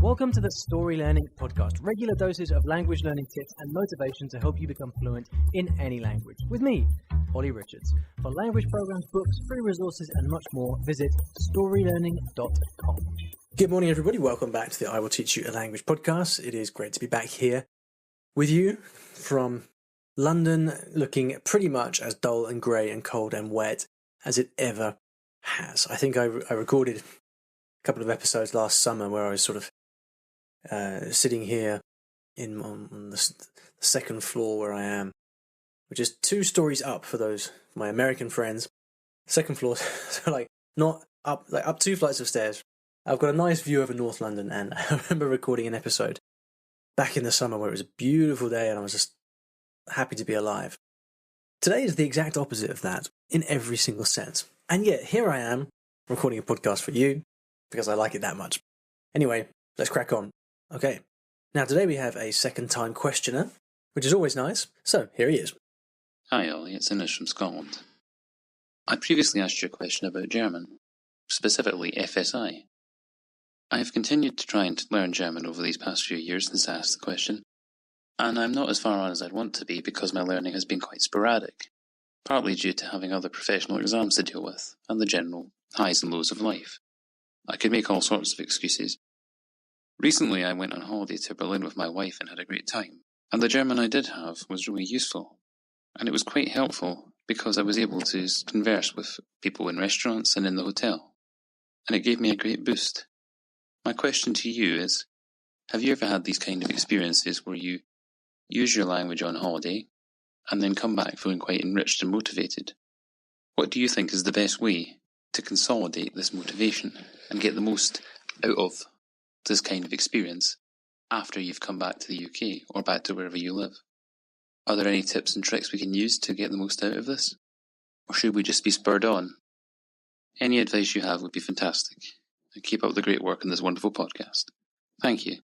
Welcome to the Story Learning Podcast, regular doses of language learning tips and motivation to help you become fluent in any language. With me, Olly Richards. For language programs, books, free resources, and much more, visit StoryLearning.com. Good morning, everybody. Welcome back to the I Will Teach You a Language podcast. It is great to be back here with you from London, looking pretty much as dull and grey and cold and wet as it ever has. I think I recorded a couple of episodes last summer where I was sort of sitting here on the second floor where I am, which is 2 stories up for my American friends. Second floor, so not up, up 2 flights of stairs. I've got a nice view over North London, and I remember recording an episode back in the summer where it was a beautiful day and I was just happy to be alive. Today is the exact opposite of that in every single sense. And yet here I am recording a podcast for you because I like it that much. Anyway, let's crack on. Okay, now today we have a second-time questioner, which is always nice. So, here he is. Hi Ollie, it's Ines from Scotland. I previously asked you a question about German, specifically FSI. I have continued to try and learn German over these past few years since I asked the question, and I'm not as far on as I'd want to be because my learning has been quite sporadic, partly due to having other professional exams to deal with, and the general highs and lows of life. I could make all sorts of excuses. Recently, I went on holiday to Berlin with my wife and had a great time, and the German I did have was really useful, and it was quite helpful because I was able to converse with people in restaurants and in the hotel, and it gave me a great boost. My question to you is, have you ever had these kind of experiences where you use your language on holiday and then come back feeling quite enriched and motivated? What do you think is the best way to consolidate this motivation and get the most out of this kind of experience after you've come back to the UK or back to wherever you live? Are there any tips and tricks we can use to get the most out of this? Or should we just be spurred on? Any advice you have would be fantastic. And keep up the great work in this wonderful podcast. Thank you.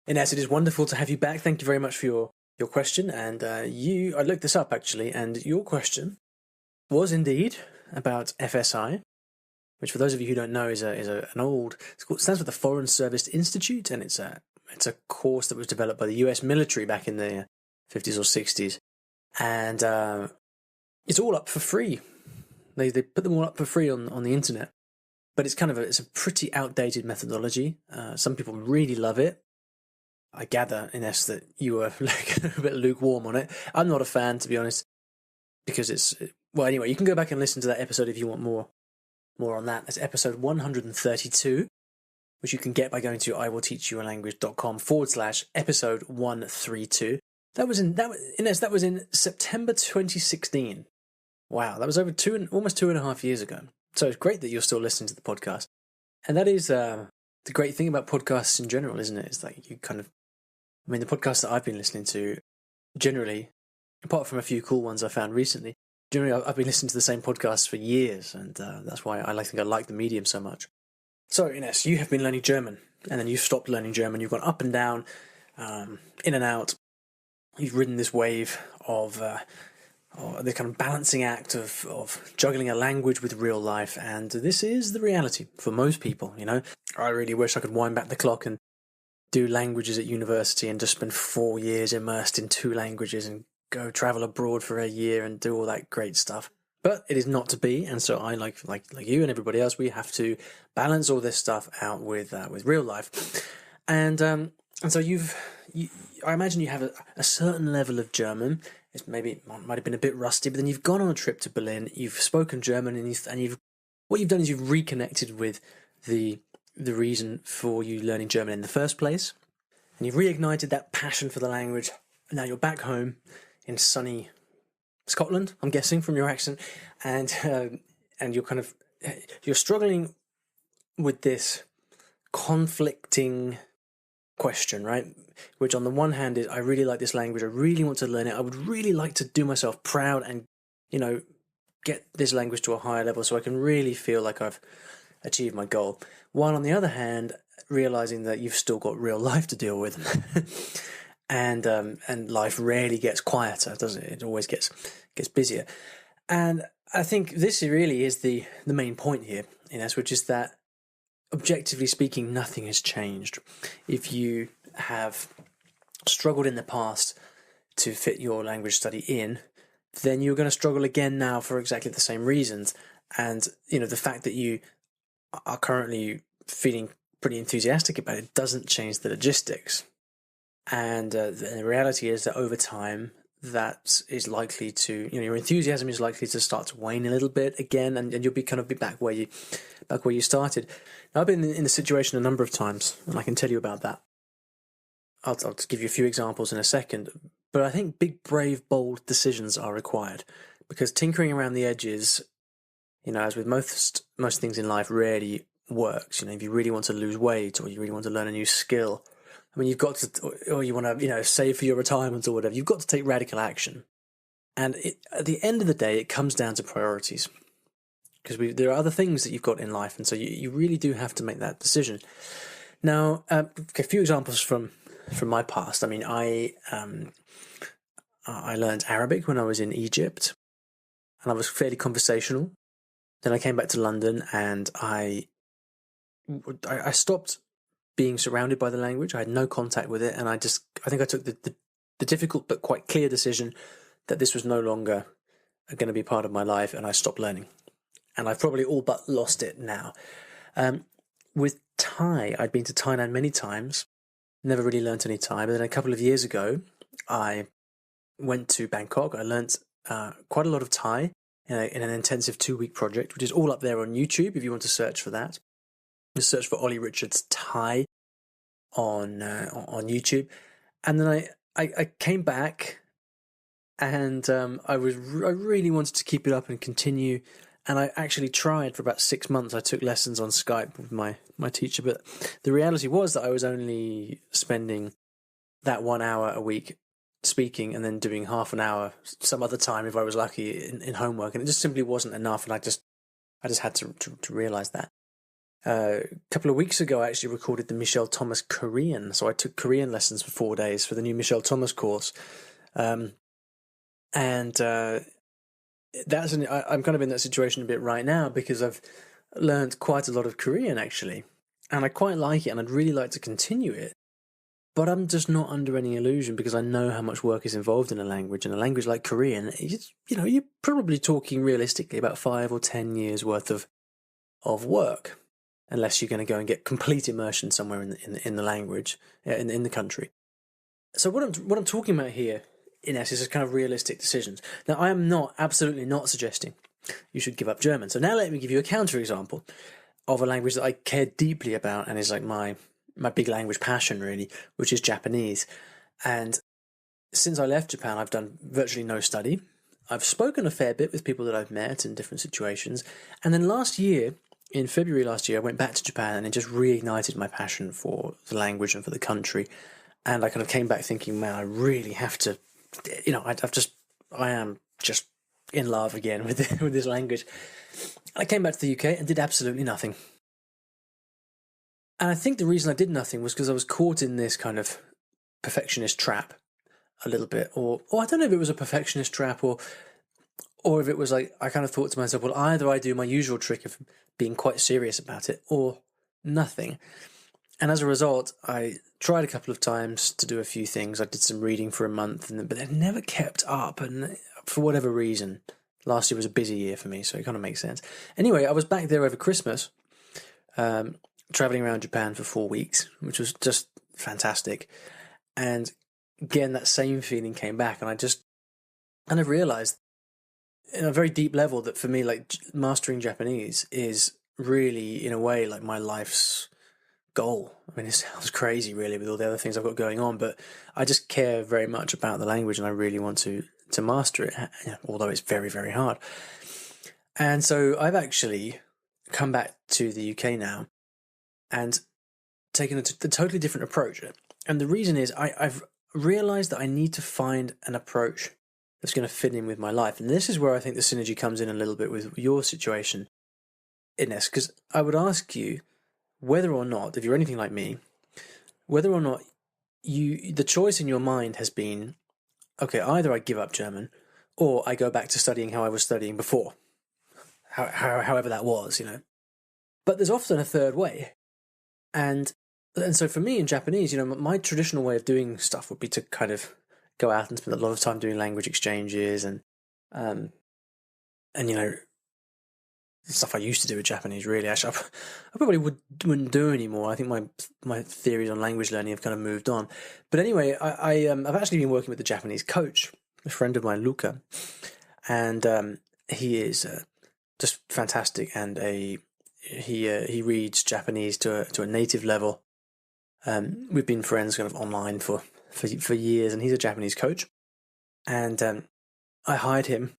Ines, it is wonderful to have you back. Thank you very much for your question. And I looked this up actually, and your question was indeed about FSI, which for those of you who don't know is an old, it stands for the Foreign Service Institute, and it's a course that was developed by the US military back in the 50s or 60s, and it's all up for free. They put them all up for free on the internet, but it's a pretty outdated methodology. Some people really love it. I gather, Ines, that you were a bit lukewarm on it. I'm not a fan, to be honest, because anyway, you can go back and listen to that episode if you want more on that. That's episode 132, which you can get by going to iwillteachyoualanguage.com/episode 132. That was in September 2016. Wow, that was over almost 2.5 years ago. So it's great that you're still listening to the podcast. And that is the great thing about podcasts in general, isn't it? It's like the podcasts that I've been listening to, generally, apart from a few cool ones I found recently, generally I've been listening to the same podcasts for years, and that's why I think I like the medium so much. So, Ines, you have been learning German, and then you've stopped learning German. You've gone up and down, in and out. You've ridden this wave of the kind of balancing act of juggling a language with real life, and this is the reality for most people, you know. I really wish I could wind back the clock and do languages at university and just spend 4 years immersed in 2 languages and go travel abroad for a year and do all that great stuff. But it is not to be, and so I, like you and everybody else, we have to balance all this stuff out with real life. And so I imagine you have a certain level of German. It might have been a bit rusty, but then you've gone on a trip to Berlin, you've spoken German, and what you've done is you've reconnected with the reason for you learning German in the first place, and you've reignited that passion for the language, and now you're back home in sunny Scotland, I'm guessing from your accent, and you're struggling with this conflicting question, right? Which on the one hand is, I really like this language, I really want to learn it, I would really like to do myself proud and, get this language to a higher level so I can really feel like I've achieved my goal. While on the other hand, realizing that you've still got real life to deal with. And life rarely gets quieter, does it? It always gets busier. And I think this really is the main point here, which is that objectively speaking, nothing has changed. If you have struggled in the past to fit your language study in, then you're going to struggle again now for exactly the same reasons. And, the fact that you are currently feeling pretty enthusiastic about it doesn't change the logistics. And the reality is that over time, that is likely to, your enthusiasm is likely to start to wane a little bit again, and you'll be back where you started. Now, I've been in the situation a number of times, and I can tell you about that. I'll give you a few examples in a second, but I think big, brave, bold decisions are required, because tinkering around the edges, as with most things in life, rarely works. If you really want to lose weight, or you really want to learn a new skill, you've got to, or you want to, save for your retirement or whatever, you've got to take radical action. And at the end of the day, it comes down to priorities, because there are other things that you've got in life, and so you really do have to make that decision. Now, a few examples from my past. I learned Arabic when I was in Egypt, and I was fairly conversational. Then I came back to London, and I stopped being surrounded by the language. I had no contact with it, and I think I took the difficult but quite clear decision that this was no longer going to be part of my life, and I stopped learning. And I've probably all but lost it now. With Thai, I'd been to Thailand many times, never really learnt any Thai, but then a couple of years ago, I went to Bangkok. I learnt quite a lot of Thai in an intensive 2-week project, which is all up there on YouTube if you want to search for that. Just search for Olly Richards Thai on YouTube. And then I came back, and I really wanted to keep it up and continue. And I actually tried for about 6 months. I took lessons on Skype with my teacher, but the reality was that I was only spending that 1 hour a week speaking, and then doing half an hour some other time if I was lucky in homework, and it just simply wasn't enough. And I just had to realize that. A couple of weeks ago, I actually recorded the Michelle Thomas Korean, so I took Korean lessons for 4 days for the new Michelle Thomas course, I'm kind of in that situation a bit right now, because I've learned quite a lot of Korean actually, and I quite like it, and I'd really like to continue it. But I'm just not under any illusion, because I know how much work is involved in a language, and a language like Korean, you're probably talking realistically about 5 or 10 years worth of work, unless you're going to go and get complete immersion somewhere in the language, in the country. So what I'm talking about here, in essence, is kind of realistic decisions. Now, I am absolutely not suggesting you should give up German. So now let me give you a counterexample of a language that I care deeply about, and is like my big language passion, really, which is Japanese. And since I left Japan, I've done virtually no study. I've spoken a fair bit with people that I've met in different situations. And then in February last year, I went back to Japan, and it just reignited my passion for the language and for the country. And I kind of came back thinking, man, I really have to, I am just in love again with this language. I came back to the UK and did absolutely nothing. And I think the reason I did nothing was because I was caught in this kind of perfectionist trap a little bit. Or I don't know if it was a perfectionist trap, or if it was like, I kind of thought to myself, well, either I do my usual trick of being quite serious about it, or nothing. And as a result, I tried a couple of times to do a few things. I did some reading for a month, but it never kept up. And for whatever reason, last year was a busy year for me, so it kind of makes sense. Anyway, I was back there over Christmas, traveling around Japan for 4 weeks, which was just fantastic. And again, that same feeling came back, and I just kind of realized in a very deep level that for me, like, mastering Japanese is really, in a way, like my life's goal. I mean, it sounds crazy, really, with all the other things I've got going on, but I just care very much about the language, and I really want to master it, although it's very, very hard. And so I've actually come back to the UK now and taken a totally different approach. And the reason is I've realized that I need to find an approach that's going to fit in with my life. And this is where I think the synergy comes in a little bit with your situation, Ines, because I would ask you whether or not, if you're anything like me, whether or not the choice in your mind has been, okay, either I give up German, or I go back to studying how I was studying before, however that was, But there's often a third way. And so for me in Japanese, my traditional way of doing stuff would be to kind of go out and spend a lot of time doing language exchanges and stuff I used to do with Japanese. Really, actually, I probably wouldn't do anymore. I think my theories on language learning have kind of moved on. But anyway, I've actually been working with a Japanese coach, a friend of mine, Luca, and he is just fantastic, and he reads Japanese to a native level. We've been friends kind of online for years, and he's a Japanese coach, and I hired him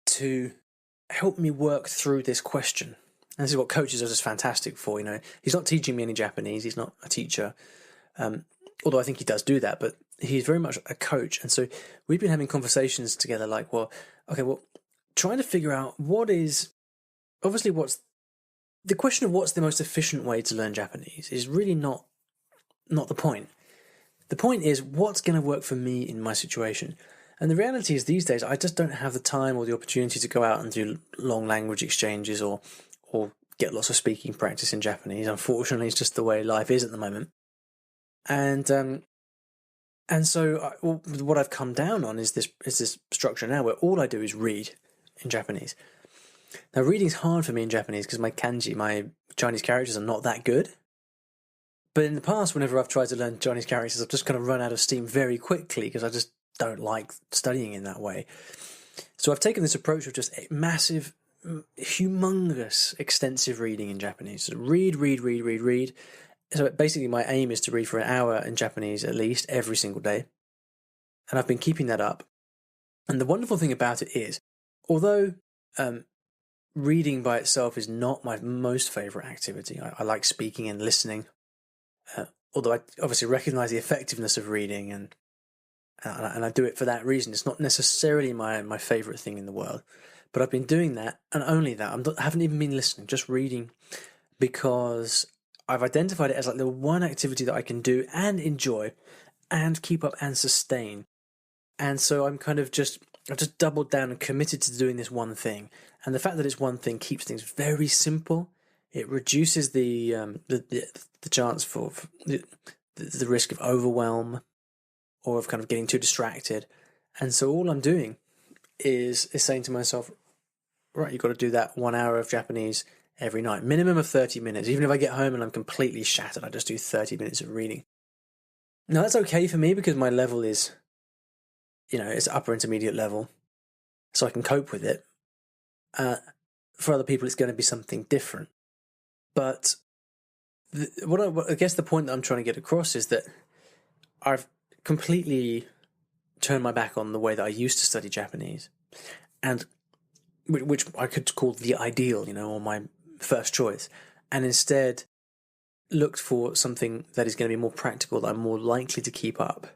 to help me work through this question. And this is what coaches are just fantastic for. He's not teaching me any Japanese. He's not a teacher, although I think he does do that. But he's very much a coach, and so we've been having conversations together. Like, trying to figure out what's the question of what's the most efficient way to learn Japanese is really not the point. The point is what's going to work for me in my situation. And the reality is these days I just don't have the time or the opportunity to go out and do long language exchanges or get lots of speaking practice in Japanese. Unfortunately, it's just the way life is at the moment. And so what I've come down on is this structure now where all I do is read in Japanese. Now, reading's hard for me in Japanese because my kanji, my Chinese characters, are not that good. But in the past, whenever I've tried to learn Chinese characters, I've just kind of run out of steam very quickly because I just don't like studying in that way. So I've taken this approach of just massive, humongous, extensive reading in Japanese. So read. So basically my aim is to read for an hour in Japanese at least every single day. And I've been keeping that up. And the wonderful thing about it is, although reading by itself is not my most favorite activity, I like speaking and listening, although I obviously recognize the effectiveness of reading and I do it for that reason. It's not necessarily my favorite thing in the world, but I've been doing that and only that. I haven't even been listening, just reading, because I've identified it as like the one activity that I can do and enjoy and keep up and sustain. And so I've just doubled down and committed to doing this one thing. And the fact that it's one thing keeps things very simple. It reduces the chance for the risk of overwhelm or of kind of getting too distracted. And so all I'm doing is saying to myself, right, you've got to do that 1 hour of Japanese every night, minimum of 30 minutes. Even if I get home and I'm completely shattered, I just do 30 minutes of reading. Now that's okay for me because my level is, it's upper intermediate level, so I can cope with it. For other people, it's going to be something different. But I guess the point that I'm trying to get across is that I've completely turned my back on the way that I used to study Japanese, and which I could call the ideal, or my first choice, and instead looked for something that is going to be more practical, that I'm more likely to keep up,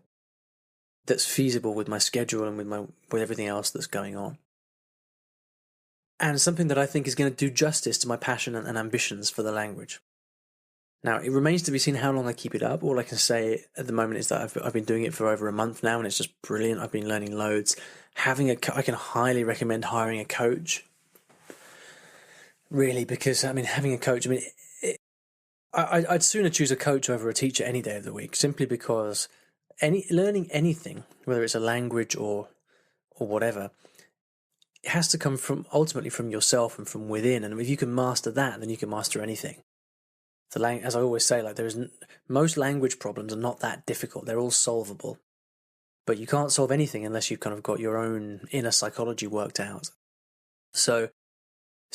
that's feasible with my schedule and with everything else that's going on. And something that I think is going to do justice to my passion and ambitions for the language. Now, it remains to be seen how long I keep it up. All I can say at the moment is that I've been doing it for over a month now, and it's just brilliant. I've been learning loads. I can highly recommend hiring a coach. Really, because, having a coach, I'd sooner choose a coach over a teacher any day of the week, simply because learning anything, whether it's a language or whatever, it has to come ultimately from yourself and from within. And if you can master that, then you can master anything. As I always say, most language problems are not that difficult. They're all solvable. But you can't solve anything unless you've kind of got your own inner psychology worked out. So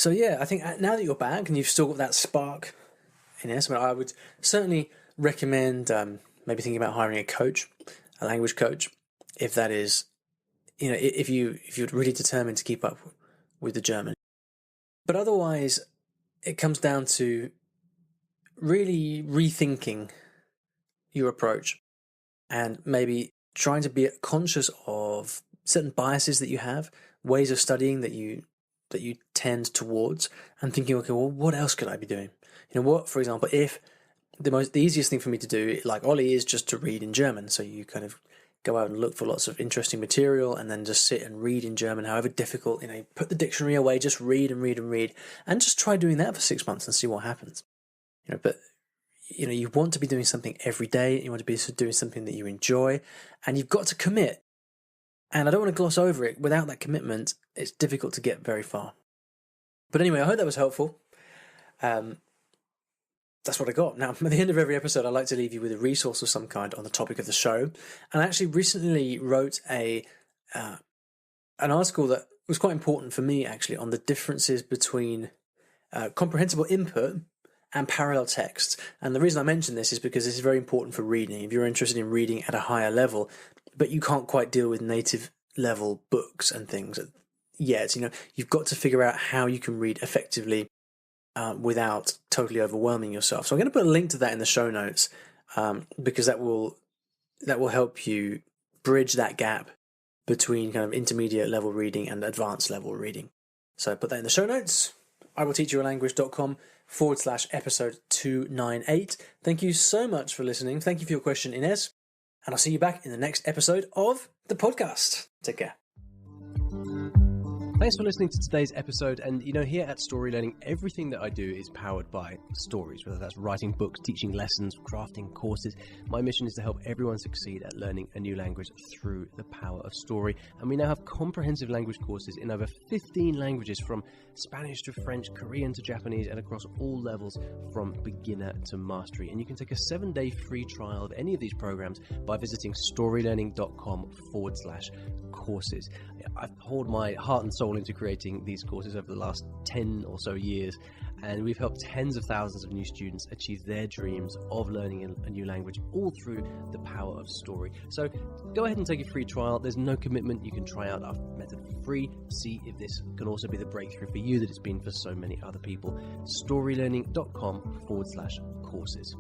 yeah, I think now that you're back and you've still got that spark in it, I would certainly recommend maybe thinking about hiring a coach, a language coach, if that is, if you're really determined to keep up with the German. But otherwise, it comes down to really rethinking your approach and maybe trying to be conscious of certain biases that you have, ways of studying that you tend towards, and thinking, okay, well, what else could I be doing? For example, if the easiest thing for me to do, like Olly, is just to read in German. So you kind of go out and look for lots of interesting material and then just sit and read in German, however difficult, put the dictionary away, just read and read and read, and just try doing that for 6 months and see what happens. But you want to be doing something every day. You want to be doing something that you enjoy, and you've got to commit. And I don't want to gloss over it. Without that commitment, it's difficult to get very far. But anyway, I hope that was helpful. That's what I got. Now, at the end of every episode, I like to leave you with a resource of some kind on the topic of the show. And I actually recently wrote an article that was quite important for me, actually, on the differences between comprehensible input and parallel text. And the reason I mention this is because this is very important for reading. If you're interested in reading at a higher level, but you can't quite deal with native level books and things yet, you've got to figure out how you can read effectively without totally overwhelming yourself. So I'm going to put a link to that in the show notes because that will help you bridge that gap between kind of intermediate level reading and advanced level reading. So put that in the show notes. iwillteachyoualanguage.com/episode 298. Thank you so much for listening. Thank you for your question, Inez. And I'll see you back in the next episode of the podcast. Take care. Thanks for listening to today's episode. And here at Story Learning, everything that I do is powered by stories, whether that's writing books, teaching lessons, crafting courses. My mission is to help everyone succeed at learning a new language through the power of story. And we now have comprehensive language courses in over 15 languages, from Spanish to French, Korean to Japanese, and across all levels from beginner to mastery. And you can take a 7-day free trial of any of these programs by visiting storylearning.com/courses. I've poured my heart and soul into creating these courses over the last 10 or so years, and we've helped tens of thousands of new students achieve their dreams of learning a new language, all through the power of story. So go ahead and take a free trial. There's no commitment. You can try out our method for free. See if this can also be the breakthrough for you that it's been for so many other people. storylearning.com/courses.